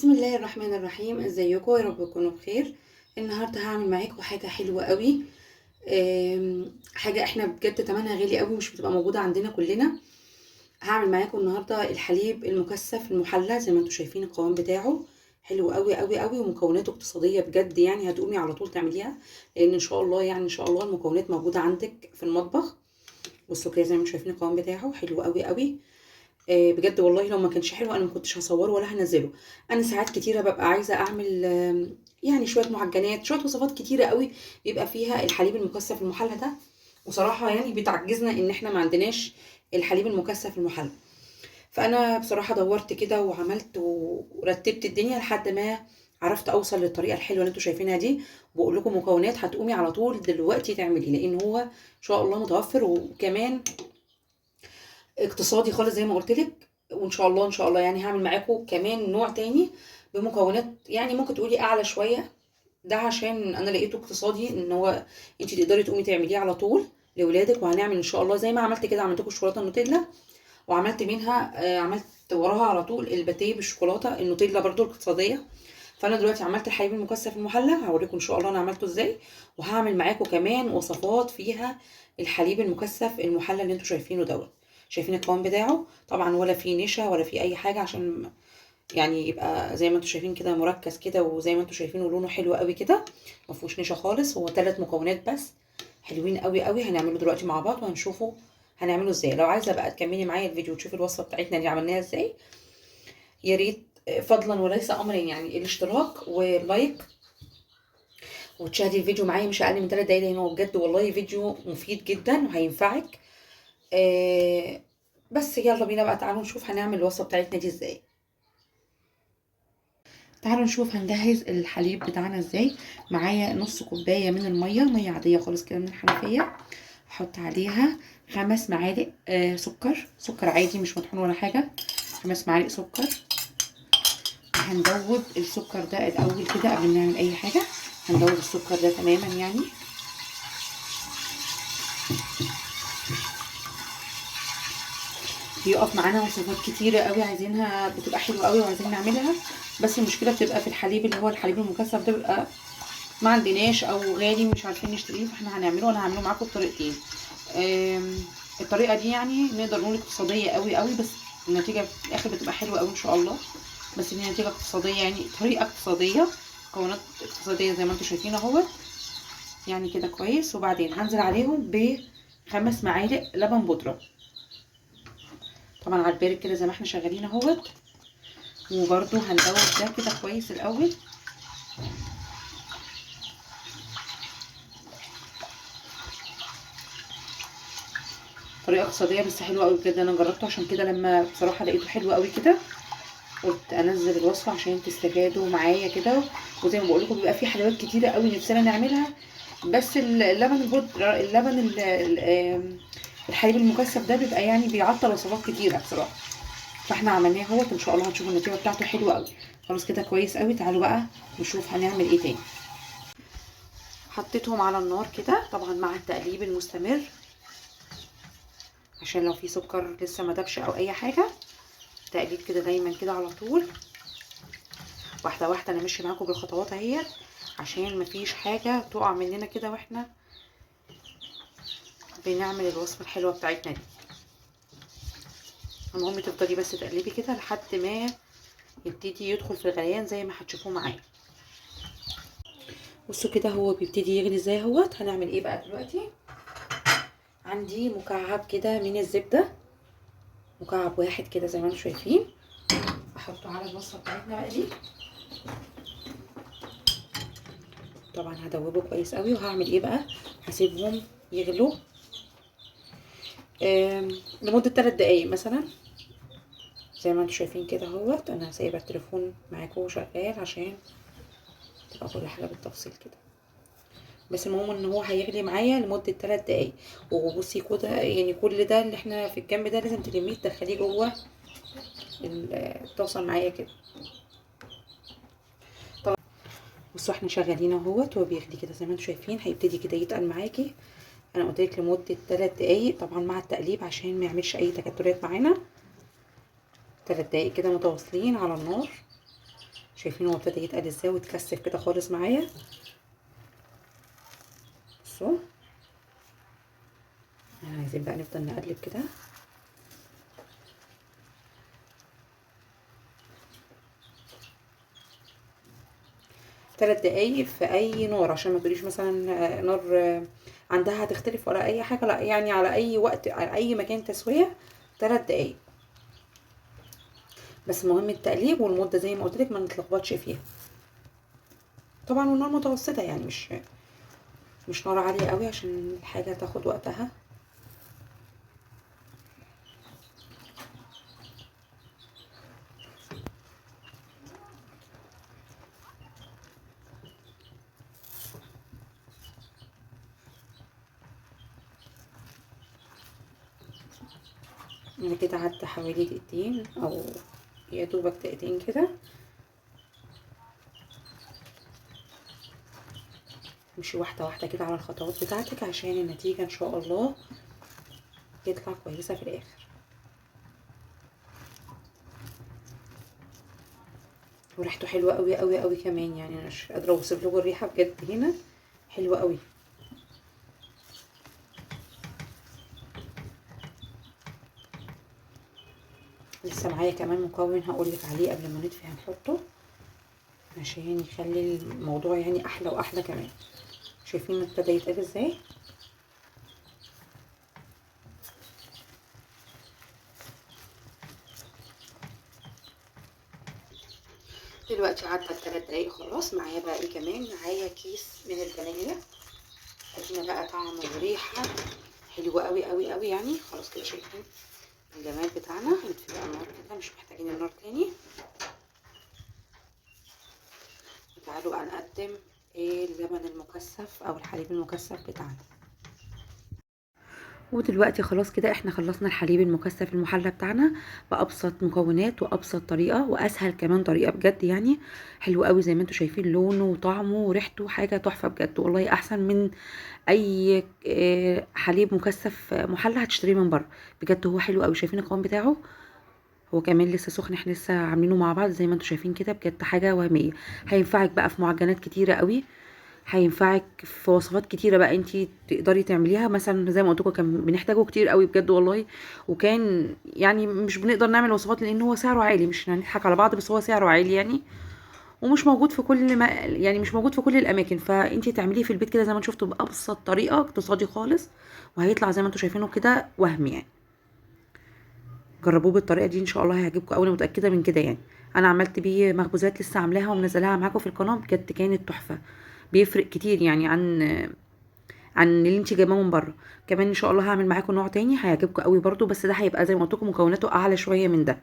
بسم الله الرحمن الرحيم. ازيكم؟ يا رب تكونوا بخير. النهارده هعمل معاكم حاجه حلوه قوي. حاجه احنا بجد تمنها غالي قوي، مش بتبقى موجوده عندنا كلنا. هعمل معاكم النهارده الحليب المكثف المحلى، زي ما انتم شايفين القوام بتاعه حلو قوي قوي قوي، ومكوناته اقتصاديه بجد، يعني هتقومي على طول تعمليها، لان ان شاء الله ان شاء الله المكونات موجوده عندك في المطبخ. بصوا كده، زي ما انتم شايفين القوام بتاعه حلو قوي قوي. بجد والله لو ما كانش حلو انا ما كنتش هصوره ولا هنزله. انا ساعات كتيره ببقى عايزه اعمل يعني شويه معجنات، شويه وصفات كتيره قوي بيبقى فيها الحليب المكثف المحلى ده. وصراحه يعني بتعجزنا ان احنا ما عندناش الحليب المكثف المحلى. فانا بصراحه دورت كده وعملت ورتبت الدنيا لحد ما عرفت اوصل للطريقه الحلوه اللي انتوا شايفينها دي. بقول لكم مكونات هتقومي على طول دلوقتي تعملي، لان هو ان شاء الله متوفر، وكمان اقتصادي خالص زي ما قلت لك. وان شاء الله ان شاء الله يعني هعمل معاكم كمان نوع تاني بمكونات يعني ممكن تقولي اعلى شويه. ده عشان انا لقيته اقتصادي، ان هو انت تقدري تقومي تعمليه على طول لاولادك. وهنعمل ان شاء الله زي ما عملت كده، عملت لكم الشوكولاته النوتيلا، وعملت منها عملت وراها على طول الباتيه بالشوكولاته النوتيلا برضو الاقتصاديه. فانا دلوقتي عملت الحليب المكثف المحلى، هوريكم ان شاء الله انا عملته ازاي. وهعمل معاكم كمان وصفات فيها الحليب المكثف المحلى اللي انتوا شايفينه دوت. شايفين القوام بتاعه طبعا، ولا فيه نشا ولا فيه اي حاجه، عشان يعني يبقى زي ما انتوا شايفين كده مركز كده، وزي ما انتوا شايفين لونه حلو قوي كده. ما فيهوش نشا خالص، هو 3 مكونات بس حلوين قوي قوي. هنعمله دلوقتي مع بعض وهنشوفه هنعمله ازاي. لو عايزه بقى تكملي معايا الفيديو وتشوفي الوصفه بتاعتنا دي عملناها ازاي، يا ريت فضلا وليس امرا يعني الاشتراك واللايك، وتشاهدي الفيديو معايا مش اقل من 3 دقايق، لان هو بجد والله فيديو مفيد جدا وهينفعك. آه بس يلا بينا بقى، تعالوا نشوف هنعمل الوصفه بتاعتنا دي ازاي. تعالوا نشوف هنجهز الحليب بتاعنا ازاي. معايا نص كوبايه من الميه، ميه عاديه خالص كده من الحنفيه. احط عليها 5 معالق سكر عادي مش مطحون ولا حاجه. 5 معالق سكر. هندوب السكر ده الاول كده قبل ما نعمل اي حاجه. هندوب السكر ده تماما يعني. بيقف معانا وصفات كتيره قوي عايزينها، بتبقى حلوه قوي وعايزين نعملها. بس المشكله بتبقى في الحليب اللي هو الحليب المكثف ده، بيبقى ما عندناش او غالي مش عارفين نشتريه. فاحنا هنعمله، انا هعمله معاكم بطريقتين. الطريقه دي يعني نقدر نقول اقتصاديه قوي قوي، بس النتيجه في الاخر بتبقى حلوه قوي ان شاء الله. بس دي نتيجه اقتصاديه، يعني طريقه اقتصاديه، مكونات اقتصاديه زي ما انتم شايفين اهوت. يعني كده كويس. وبعدين هنزل عليهم ب5 معالق لبن بودره، طبعا على البارد كده زي ما احنا شغالين اهوت. وبرده هندوب ده كده كويس الاول. طريقه اقتصاديه بس حلوه قوي بجد، انا جربته عشان كده لما بصراحه لقيته حلو قوي كده قلت انزل الوصفه عشان تستفادوا معايا كده. وزي ما بقول لكم بيبقى في حلويات كتيره قوي نفسنا نعملها، بس اللبن البودره، اللبن الحليب المكثف ده بيبقى يعني بيعطل وصفات كتيره بصراحه. فاحنا عملناه اهوت، ان شاء الله هتشوفوا النتيجه بتاعته حلوه قوي. خلاص كده كويس قوي. تعالوا بقى نشوف هنعمل ايه تاني. حطيتهم على النار كده طبعا مع التقليب المستمر، عشان لو في سكر لسه ما دابش او اي حاجه. تقليب كده دايما كده على طول، واحده واحده. انا ماشيه معاكم بالخطوات اهيت عشان مفيش حاجه تقع مننا كده واحنا بنعمل الوصفه الحلوه بتاعتنا دي. المهم تفضلي بس تقلبي كده لحد ما يبتدي يدخل في الغليان زي ما هتشوفوه معايا. بصوا كده هو بيبتدي يغلي ازاي اهوت. هنعمل ايه بقى دلوقتي؟ عندي مكعب كده من الزبده، مكعب واحد كده زي ما انتم شايفين. احطه على الوصفه بتاعتنا بقى دي. طبعا هدوبه كويس قوي. وهعمل ايه بقى؟ هسيبهم يغلوا لمده 3 دقايق مثلا، زي ما انتم شايفين كده اهوت. انا سايبه التليفون معاكم شغال عشان تبقى كل حاجه بالتفصيل كده. بس المهم ان هو هيغلي معايا لمده 3 دقايق. وبصي كده يعني كل ده اللي احنا في الجنب ده لازم تلميه تدخليه جوه الطاسه معايا كده. طبعا بصوا احنا شغالين اهوت وبيغلي كده زي ما انتم شايفين. هيبتدي كده يتقل معاكي. انا قلت لك لمده 3 دقايق طبعا مع التقليب عشان ما يعملش اي تكتلات معانا. 3 دقايق كده متواصلين على النار. شايفين هو ابتدى يتقل ازاي ويتكثف كده خالص معايا. بصوا عايزين بقى نفضل نقلب كده. ثلاث دقايق في اي نار، عشان ما تقوليش مثلا نار عندها هتختلف ولا اي حاجه، لا يعني على اي وقت على اي مكان تسويه 3 دقايق بس. مهم التقليب والمده زي ما قلت لك ما نتلخبطش فيها. طبعا والنار متوسطه، يعني مش نار عاليه قوي عشان الحاجه تاخد وقتها. انا كده قعدت حوالي دقيقتين او يا دوبك دقيقتين كده. امشي واحده واحده كده على الخطوات بتاعتك عشان النتيجه ان شاء الله تطلع كويسه في الاخر. وريحته حلوه قوي قوي قوي كمان، يعني انا مش قادره اوصف لكم الريحه بجد هنا حلوه قوي. لسه معايا كمان مكون هقولك عليه قبل ما نطفي هنحطه عشان يخلي الموضوع يعني احلى واحلى كمان. شايفين ابتدى يتقل ازاي؟ دلوقتي عدى ال3 دقايق خلاص. معايا بقى ايه كمان؟ معايا كيس من الفانيليا. ادينا بقى طعم وريحه حلوه قوي قوي قوي يعني. خلاص كده شايفين الجمال بتاعنا. نطفي بقى النار كده، مش محتاجين النار تاني. وتعالوا بقى نقدم اللبن المكثف او الحليب المكثف بتاعنا. ودلوقتي خلاص كده احنا خلصنا الحليب المكثف المحلى بتاعنا بأبسط مكونات وأبسط طريقة وأسهل كمان طريقة بجد يعني. حلو قوي زي ما انتوا شايفين، لونه وطعمه وريحته حاجة تحفة بجد والله، أحسن من أي حليب مكثف محلى هتشتريه من بره. بجد هو حلو قوي. شايفين القوام بتاعه؟ هو كمان لسه سخن، احنا لسه عاملينه مع بعض زي ما انتوا شايفين كده. بجد حاجة وهمية. هينفعك بقى في معجنات كتيرة قوي، هينفعك في وصفات كتيره بقى انتي تقدري تعمليها. مثلا زي ما قلت لكم كان بنحتاجه كتير قوي بجد والله، وكان يعني مش بنقدر نعمل وصفات لان هو سعره عالي. مش هنضحك على بعض بس هو سعره عالي يعني، ومش موجود في كل ما يعني مش موجود في كل الاماكن. فانتي تعمليه في البيت كده زي ما انتوا شفتوا بابسط طريقه اقتصادي خالص، وهيطلع زي ما انتوا شايفينه كده وهم يعني. جربوه بالطريقه دي ان شاء الله هيعجبكم قوي، انا متاكده من كده يعني. انا عملت بيه مخبوزات لسه عاملاها ومنزلاها معاكم في القناه، بجد كانت تحفه. بيفرق كتير يعني عن اللي انت جايباه من بره. كمان ان شاء الله هعمل معاكم نوع تاني هيعجبكم قوي برضو، بس ده هيبقى زي ما قلت لكم مكوناته اعلى شويه من ده.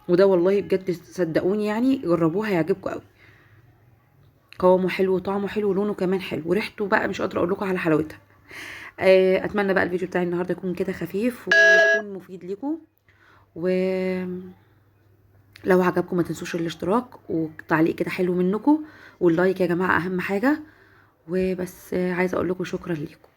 وده والله بجد صدقوني يعني جربوه هيعجبكم قوي. قوامه حلو وطعمه حلو ولونه كمان حلو وريحته بقى مش قادره اقول لكم على حلاوتها. اتمنى بقى الفيديو بتاعي النهارده يكون كده خفيف ويكون مفيد لكم. ولو عجبكم ما تنسوش الاشتراك وتعليق كده حلو منكم، واللايك يا جماعه اهم حاجه. وبس عايزه اقول لكم شكرا لكم.